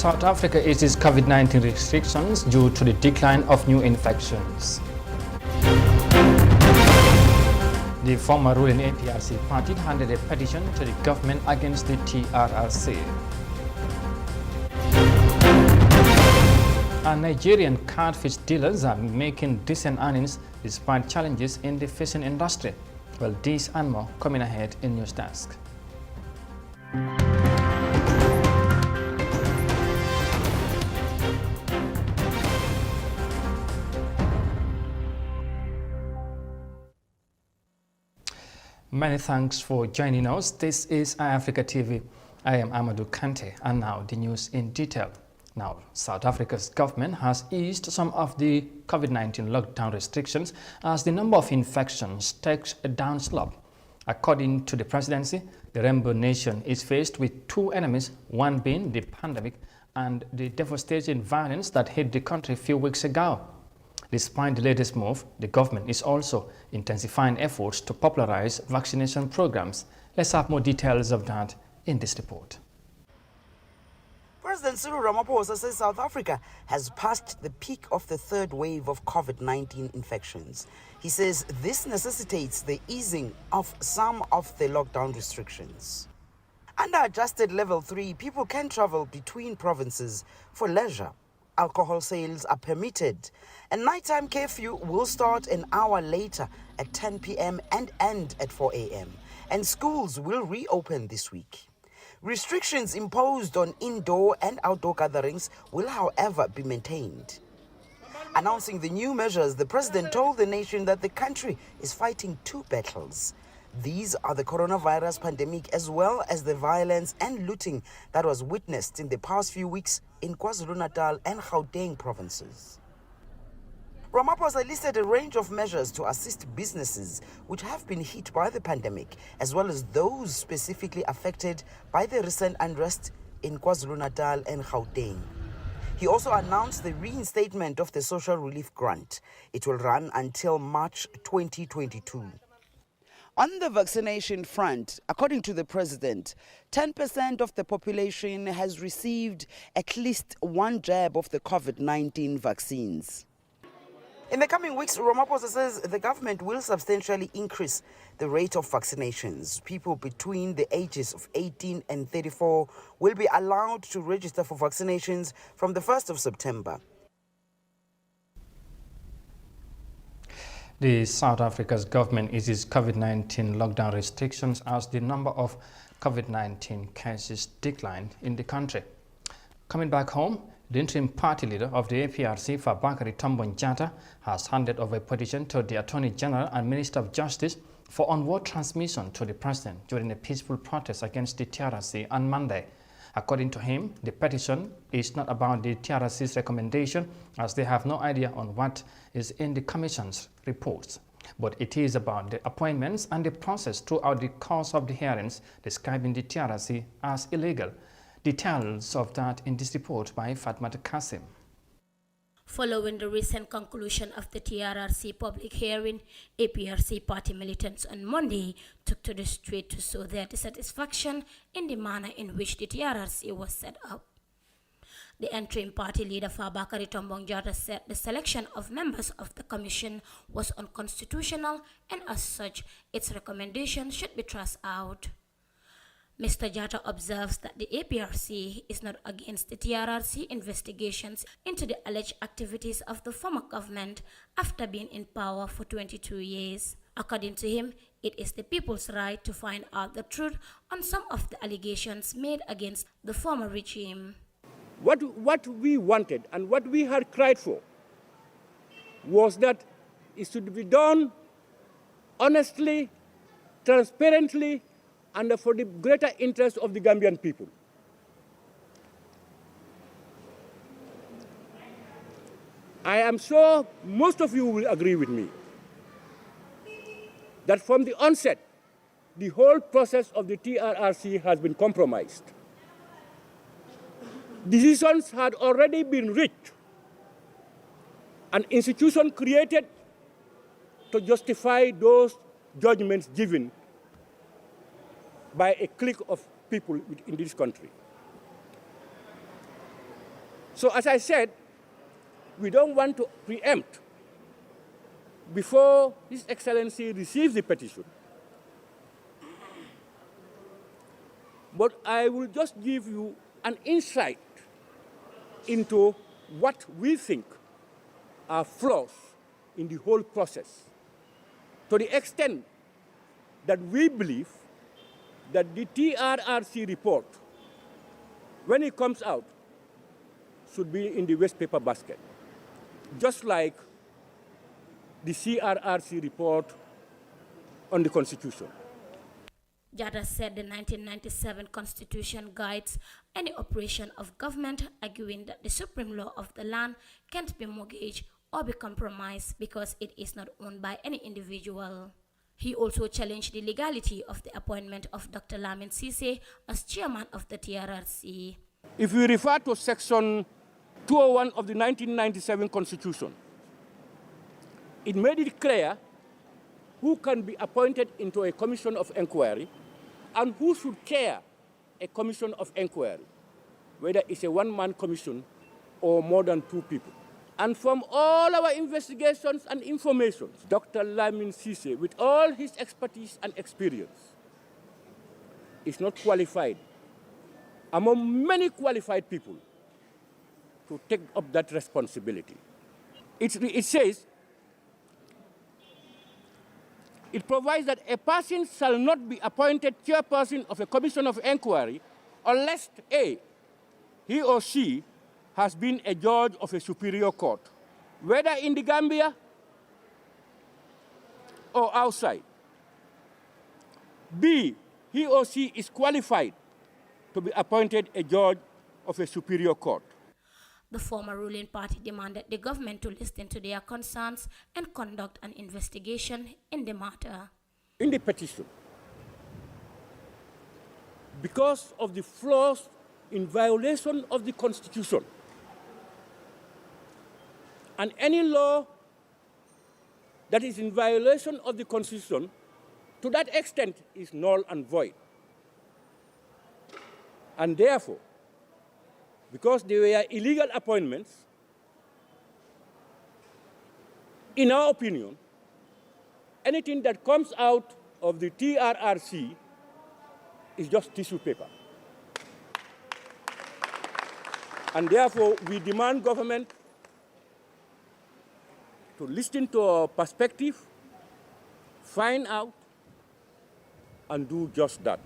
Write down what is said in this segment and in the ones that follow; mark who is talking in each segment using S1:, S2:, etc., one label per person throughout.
S1: South Africa eases COVID-19 restrictions due to the decline of new infections. The former ruling APRC party handed a petition to the government against the TRRC. And Nigerian catfish dealers are making decent earnings despite challenges in the fishing industry. Well, this and more coming ahead in News Desk. Many thanks for joining us. This is iAfrica TV. I am Amadou Kante, and now the news in detail. Now, South Africa's government has eased some of the COVID-19 lockdown restrictions as the number of infections takes a downslope. According to the presidency, the Rainbow Nation is faced with two enemies, one being the pandemic and the devastating violence that hit the country a few weeks ago. Despite the latest move, the government is also intensifying efforts to popularize vaccination programs. Let's have more details of that in this report.
S2: President Cyril Ramaphosa says South Africa has passed the peak of the third wave of COVID-19 infections. He says this necessitates the easing of some of the lockdown restrictions. Under adjusted level 3, people can travel between provinces for leisure. Alcohol sales are permitted, and nighttime curfew will start an hour later at 10 p.m. and end at 4 a.m. And schools will reopen this week. Restrictions imposed on indoor and outdoor gatherings will, however, be maintained. Announcing the new measures, the president told the nation that the country is fighting two battles. These are the coronavirus pandemic as well as the violence and looting that was witnessed in the past few weeks in KwaZulu-Natal and Gauteng provinces. Ramaphosa listed a range of measures to assist businesses which have been hit by the pandemic, as well as those specifically affected by the recent unrest in KwaZulu-Natal and Gauteng. He also announced the reinstatement of the social relief grant. It will run until March 2022. On the vaccination front, according to the president, 10% of the population has received at least one jab of the COVID-19 vaccines. In the coming weeks, Ramaphosa says the government will substantially increase the rate of vaccinations. People between the ages of 18 and 34 will be allowed to register for vaccinations from the 1st of September.
S1: The South Africa's government eases COVID-19 lockdown restrictions as the number of COVID-19 cases declined in the country. Coming back home, the interim party leader of the APRC, Fabakary Tombong Jatta, has handed over a petition to the Attorney General and Minister of Justice for onward transmission to the president during a peaceful protest against the TRRC on Monday. According to him, the petition is not about the TRRC's recommendation, as they have no idea on what is in the Commission's reports, but it is about the appointments and the process throughout the course of the hearings, describing the TRRC as illegal. Details of that in this report by Fatma Kasim.
S3: Following the recent conclusion of the TRRC public hearing, APRC party militants on Monday took to the street to show their dissatisfaction in the manner in which the TRRC was set up. The interim party leader Fabakary Tombong Jatta said the selection of members of the commission was unconstitutional, and as such, its recommendation should be thrust out. Mr. Jatta observes that the APRC is not against the TRRC investigations into the alleged activities of the former government after being in power for 22 years. According to him, it is the people's right to find out the truth on some of the allegations made against the former regime.
S4: What we wanted and what we had cried for was that it should be done honestly, transparently, and for the greater interest of the Gambian people. I am sure most of you will agree with me that from the onset, the whole process of the TRRC has been compromised. Decisions had already been reached, an institution created to justify those judgments given by a clique of people in this country. So as I said, we don't want to preempt before His Excellency receives the petition. But I will just give you an insight into what we think are flaws in the whole process, to the extent that we believe that the TRRC report, when it comes out, should be in the waste paper basket, just like the CRRC report on the Constitution.
S3: Jada said the 1997 Constitution guides any operation of government, arguing that the supreme law of the land can't be mortgaged or be compromised because it is not owned by any individual. He also challenged the legality of the appointment of Dr. Lamin Sise as chairman of the TRRC.
S4: If we refer to Section 201 of the 1997 Constitution, it made it clear who can be appointed into a commission of inquiry and who should chair a commission of inquiry, whether it's a one-man commission or more than two people. And from all our investigations and informations, Dr. Lamin Sise, with all his expertise and experience, is not qualified among many qualified people to take up that responsibility. It says, it provides that a person shall not be appointed chairperson of a commission of inquiry unless A, he or she has been a judge of a superior court, whether in the Gambia or outside. B, he or she is qualified to be appointed a judge of a superior court.
S3: The former ruling party demanded the government to listen to their concerns and conduct an investigation in the matter.
S4: In the petition, because of the flaws in violation of the Constitution, and any law that is in violation of the Constitution, to that extent, is null and void. And therefore, because they were illegal appointments, in our opinion, anything that comes out of the TRRC is just tissue paper. And therefore, we demand government to listen to our perspective, find out, and do just that.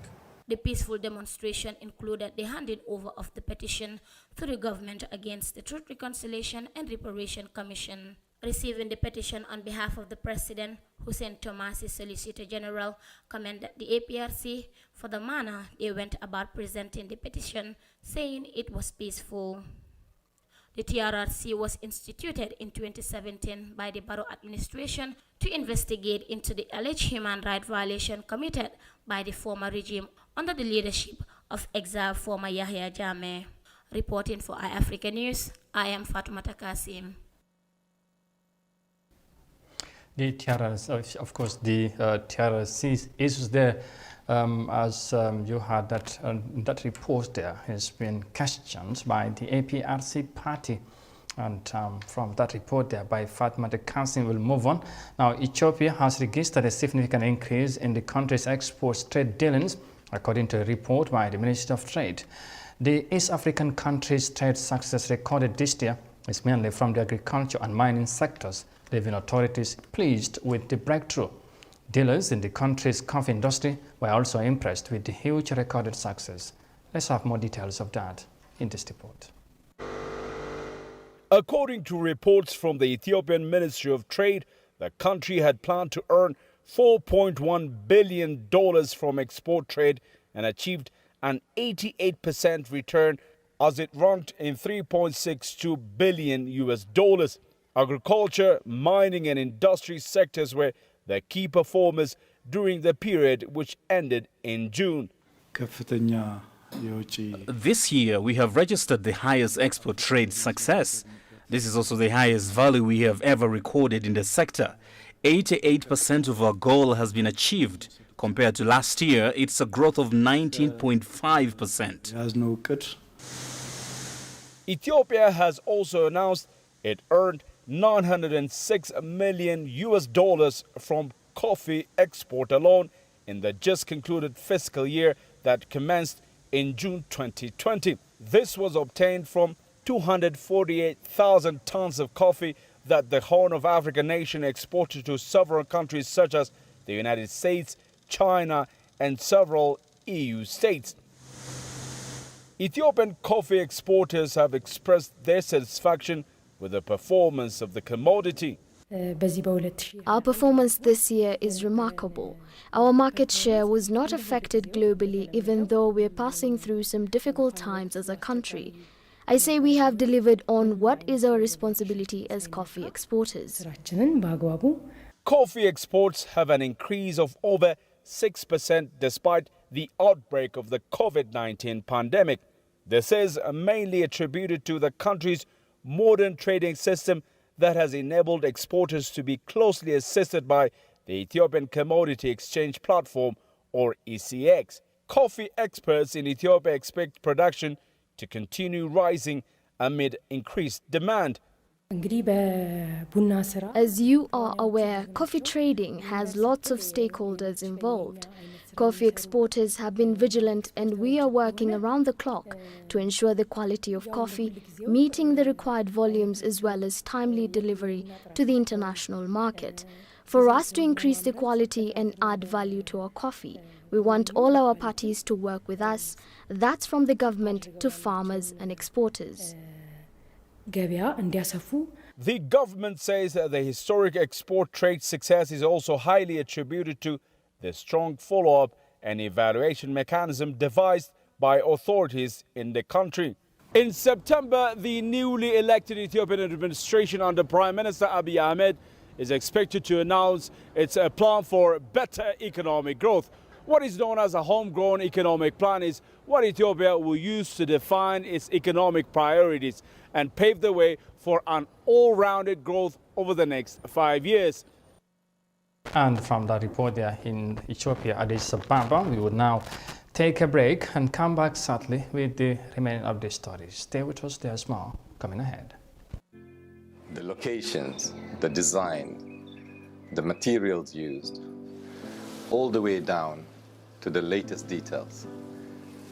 S3: The peaceful demonstration included the handing over of the petition to the government against the Truth, Reconciliation and Reparation Commission. Receiving the petition on behalf of the President, Hussein Tomasi, Solicitor General, commended the APRC for the manner they went about presenting the petition, saying it was peaceful. The TRRC was instituted in 2017 by the Barrow administration to investigate into the alleged human rights violation committed by the former regime under the leadership of exiled former Yahya Jammeh. Reporting for iAfrica News, I am Fatoumata Kasim.
S1: The TRRC, of course, the TRRC is there. As you heard that report, there has been questions by the APRC party, and from that report there by Fatoumata Kasim, will move on. Now, Ethiopia has registered a significant increase in the country's exports trade dealings, according to a report by the Ministry of Trade. The East African country's trade success recorded this year is mainly from the agriculture and mining sectors, leaving authorities pleased with the breakthrough. Dealers in the country's coffee industry were also impressed with the huge recorded success. Let's have more details of that in this report.
S5: According to reports from the Ethiopian Ministry of Trade, the country had planned to earn $4.1 billion from export trade and achieved an 88% return as it ranked in $3.62 billion. Agriculture, mining and industry sectors were the key performers during the period which ended in June.
S6: This year, we have registered the highest export trade success. This is also the highest value we have ever recorded in the sector. 88% of our goal has been achieved. Compared to last year, it's a growth of 19.5%.
S5: Ethiopia has also announced it earned $906 million from coffee export alone in the just concluded fiscal year that commenced in June 2020. This was obtained from 248,000 tons of coffee that the Horn of Africa nation exported to several countries such as the United States, China, and several EU states. Ethiopian coffee exporters have expressed their satisfaction with the performance of the commodity.
S7: Our performance this year is remarkable. Our market share was not affected globally, even though we're passing through some difficult times as a country. I say we have delivered on what is our responsibility as coffee exporters.
S5: Coffee exports have an increase of over 6% despite the outbreak of the COVID-19 pandemic. This is mainly attributed to the country's modern trading system that has enabled exporters to be closely assisted by the Ethiopian Commodity Exchange Platform, or ECX. Coffee experts in Ethiopia expect production to continue rising amid increased demand.
S7: As you are aware, coffee trading has lots of stakeholders involved. Coffee exporters have been vigilant, and we are working around the clock to ensure the quality of coffee, meeting the required volumes as well as timely delivery to the international market. For us to increase the quality and add value to our coffee, we want all our parties to work with us. That's from the government to farmers and exporters.
S5: The government says that the historic export trade success is also highly attributed to the strong follow-up and evaluation mechanism devised by authorities in the country. In September, the newly elected Ethiopian administration under Prime Minister Abiy Ahmed is expected to announce its plan for better economic growth. What is known as a homegrown economic plan is what Ethiopia will use to define its economic priorities and pave the way for an all-rounded growth over the next 5 years.
S1: And from that report there in Ethiopia, Addis Ababa, we would now take a break and come back shortly with the remaining of the stories. Stay with us, there's more coming ahead.
S8: The locations, the design, the materials used, all the way down to the latest details,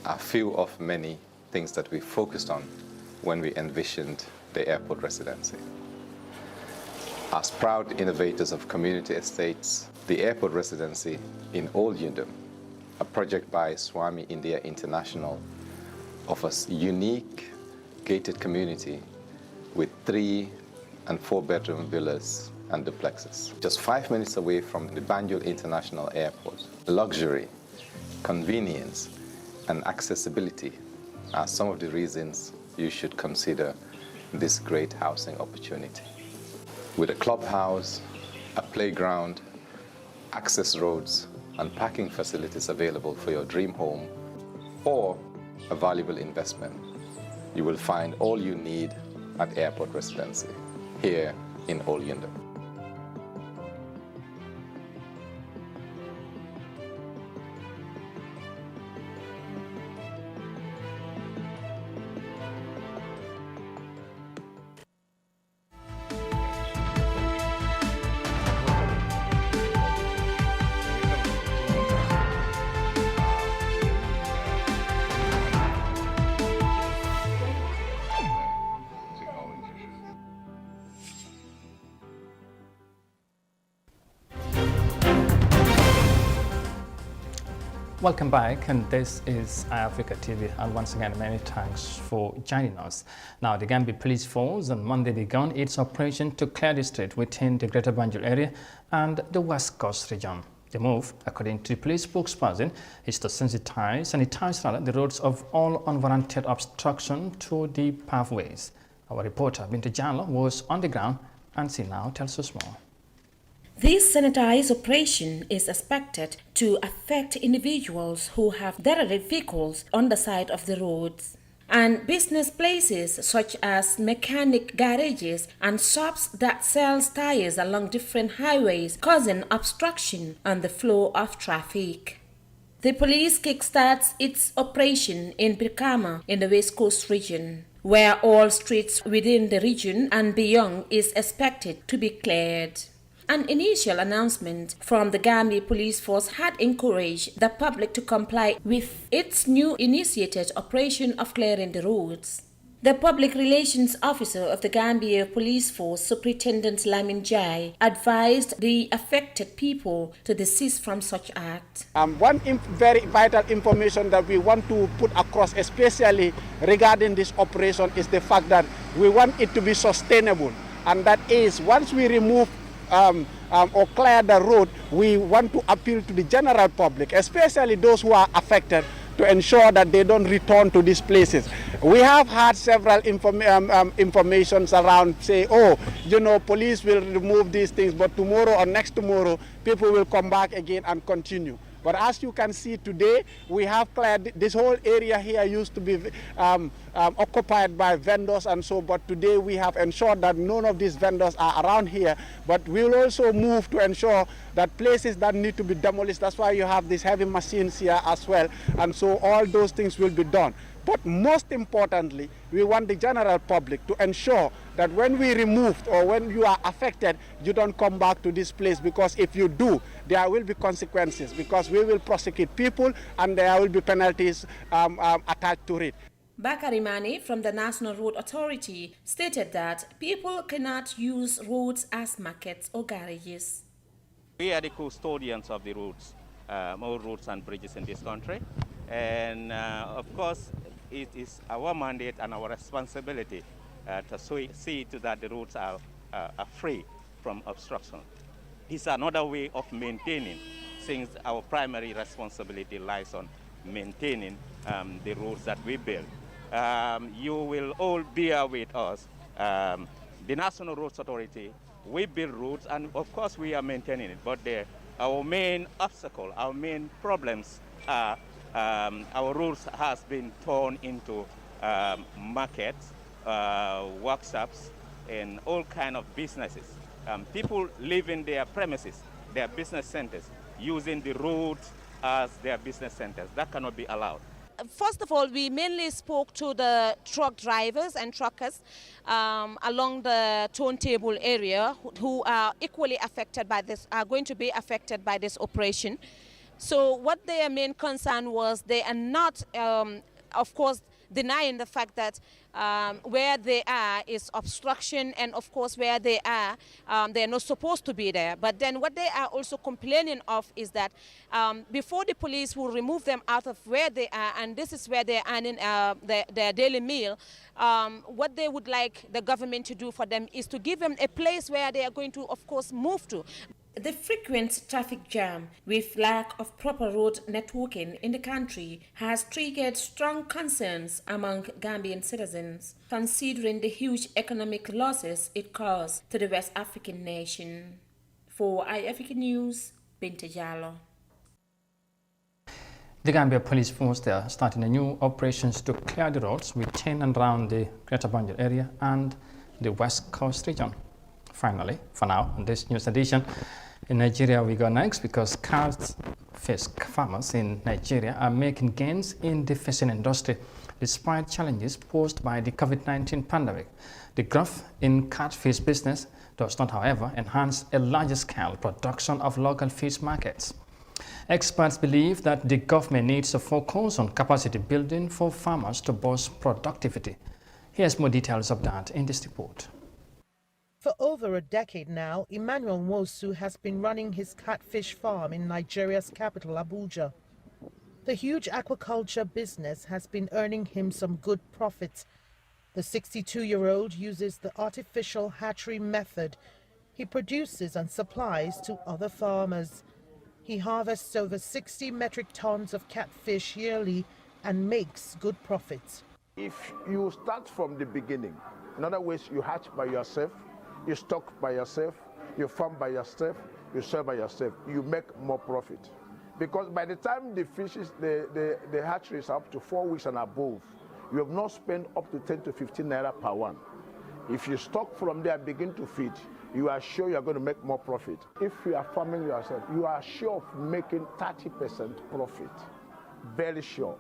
S8: are few of many things that we focused on when we envisioned the airport residency. As proud innovators of community estates, the airport residency in Old Yundum, a project by Swami India International, offers unique gated community with 3- and 4-bedroom villas and duplexes. Just 5 minutes away from the Banjul International Airport. Luxury, convenience, and accessibility are some of the reasons you should consider this great housing opportunity. With a clubhouse, a playground, access roads, and parking facilities available for your dream home or a valuable investment, you will find all you need at Airport Residency here in Old Yundum.
S1: Welcome back, and this is iAfrica TV, and once again many thanks for joining us. Now, the Gambia Police Force on Monday began its operation to clear the street within the Greater Banjul area and the West Coast region. The move, according to the police spokesperson, is to sanitize the roads of all unwarranted obstruction to the pathways. Our reporter Binta Jallo was on the ground, and she now tells us more.
S9: This sanitized operation is expected to affect individuals who have derelict vehicles on the side of the roads, and business places such as mechanic garages and shops that sell tires along different highways, causing obstruction on the flow of traffic. The police kickstarts its operation in Brikama in the West Coast region, where all streets within the region and beyond is expected to be cleared. An initial announcement from the Gambia Police Force had encouraged the public to comply with its new initiated operation of clearing the roads. The Public Relations Officer of the Gambia Police Force, Superintendent Lamin Jai, advised the affected people to desist from such acts.
S10: One very vital information that we want to put across, especially regarding this operation, is the fact that we want it to be sustainable. And that is, once we remove or clear the road, we want to appeal to the general public, especially those who are affected, to ensure that they don't return to these places. We have had several informations around, say, oh, you know, police will remove these things, but tomorrow or next tomorrow, people will come back again and continue. But as you can see today, we have cleared this whole area here used to be occupied by vendors and so, but today we have ensured that none of these vendors are around here. But we will also move to ensure that places that need to be demolished, that's why you have these heavy machines here as well. And so all those things will be done. But most importantly, we want the general public to ensure that when we removed or when you are affected, you don't come back to this place, because if you do, there will be consequences, because we will prosecute people and there will be penalties attached to it.
S9: Bakari Mani from the National Road Authority stated that people cannot use roads as markets or garages.
S11: We are the custodians of the roads, all roads and bridges in this country. And of course, it is our mandate and our responsibility to see to that the roads are free from obstruction. This is another way of maintaining, since our primary responsibility lies on maintaining the roads that we build. You will all bear with us. The National Roads Authority, we build roads, and of course we are maintaining it, but our main obstacle, our main problems are our roads has been torn into markets, workshops, and all kind of businesses. People live in their premises, their business centers, using the roads as their business centers. That cannot be allowed.
S12: First of all, we mainly spoke to the truck drivers and truckers along the turntable area who are equally affected by this, are going to be affected by this operation. So what their main concern was, they are not, of course, denying the fact that where they are is obstruction, and of course where they are not supposed to be there. But then what they are also complaining of is that before the police will remove them out of where they are, and this is where they are earning their daily meal, what they would like the government to do for them is to give them a place where they are going to, of course, move to.
S9: The frequent traffic jam with lack of proper road networking in the country has triggered strong concerns among Gambian citizens, considering the huge economic losses it caused to the West African nation. For iAfrican News, Binta Jallo.
S1: The Gambia Police Force, they are starting a new operations to clear the roads within and around the Greater Banjul area and the West Coast region. Finally, for now, in this news edition, in Nigeria we go next, because catfish farmers in Nigeria are making gains in the fishing industry despite challenges posed by the COVID-19 pandemic. The growth in catfish business does not, however, enhance a larger scale production of local fish markets. Experts believe that the government needs to focus on capacity building for farmers to boost productivity. Here's more details of that in this report.
S13: For over a decade now, Emmanuel Nwosu has been running his catfish farm in Nigeria's capital, Abuja. The huge aquaculture business has been earning him some good profits. The 62-year-old uses the artificial hatchery method he produces and supplies to other farmers. He harvests over 60 metric tons of catfish yearly and makes good profits.
S14: If you start from the beginning, in other words, you hatch by yourself, you stock by yourself, you farm by yourself, you sell by yourself, you make more profit. Because by the time the fishes, the hatchery is up to 4 weeks and above, you have not spent up to 10 to 15 naira per one. If you stock from there and begin to feed, you are sure you are going to make more profit. If you are farming yourself, you are sure of making 30% profit. Very sure.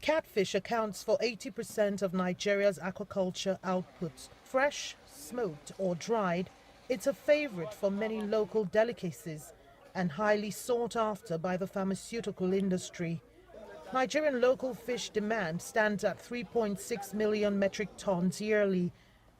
S13: Catfish accounts for 80% of Nigeria's aquaculture output. Fresh, smoked or dried, it's a favorite for many local delicacies and highly sought after by the pharmaceutical industry. Nigerian local fish demand stands at 3.6 million metric tons yearly,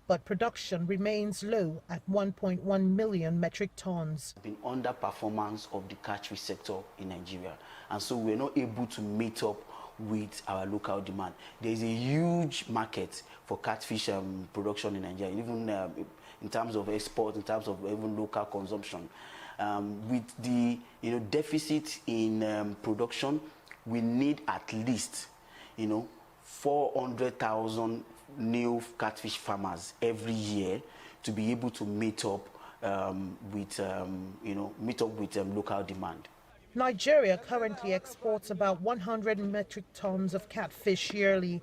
S13: but production remains low at 1.1 million metric tons.
S15: Been underperformance of the catfish sector in Nigeria, and so we're not able to meet up with our local demand. There is a huge market for catfish production in Nigeria, even in terms of export, in terms of even local consumption. With the deficit in production, we need at least 400,000 new catfish farmers every year to be able to meet up with local demand.
S13: Nigeria currently exports about 100 metric tons of catfish yearly.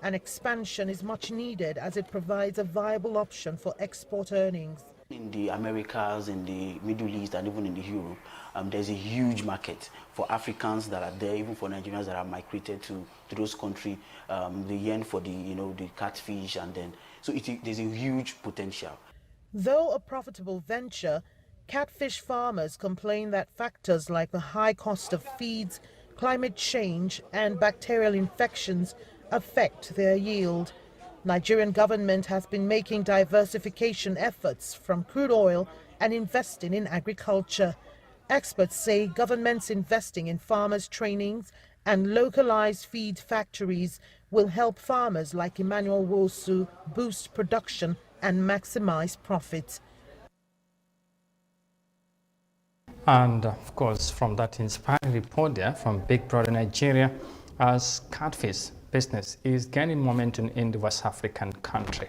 S13: An expansion is much needed as it provides a viable option for export earnings.
S15: In the Americas, in the Middle East, and even in the Europe, there's a huge market for Africans that are there, even for Nigerians that are migrated to those countries. They yearn for the catfish, and then there's a huge potential.
S13: Though a profitable venture, catfish farmers complain that factors like the high cost of feeds, climate change, and bacterial infections affect their yield. Nigerian government has been making diversification efforts from crude oil and investing in agriculture. Experts say governments investing in farmers' trainings and localized feed factories will help farmers like Emmanuel Wosu boost production and maximize profits.
S1: And of course, from that inspiring report there from Big Brother Nigeria, as catfish business is gaining momentum in the West African country.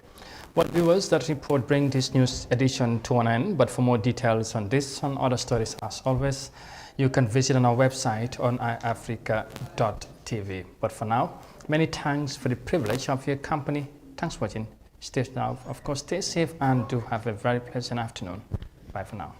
S1: Well, viewers, that report brings this news edition to an end, but for more details on this and other stories, as always, you can visit on our website on iafrica.tv. But for now, many thanks for the privilege of your company. Thanks for watching. Stay now, of course, stay safe and do have a very pleasant afternoon. Bye for now.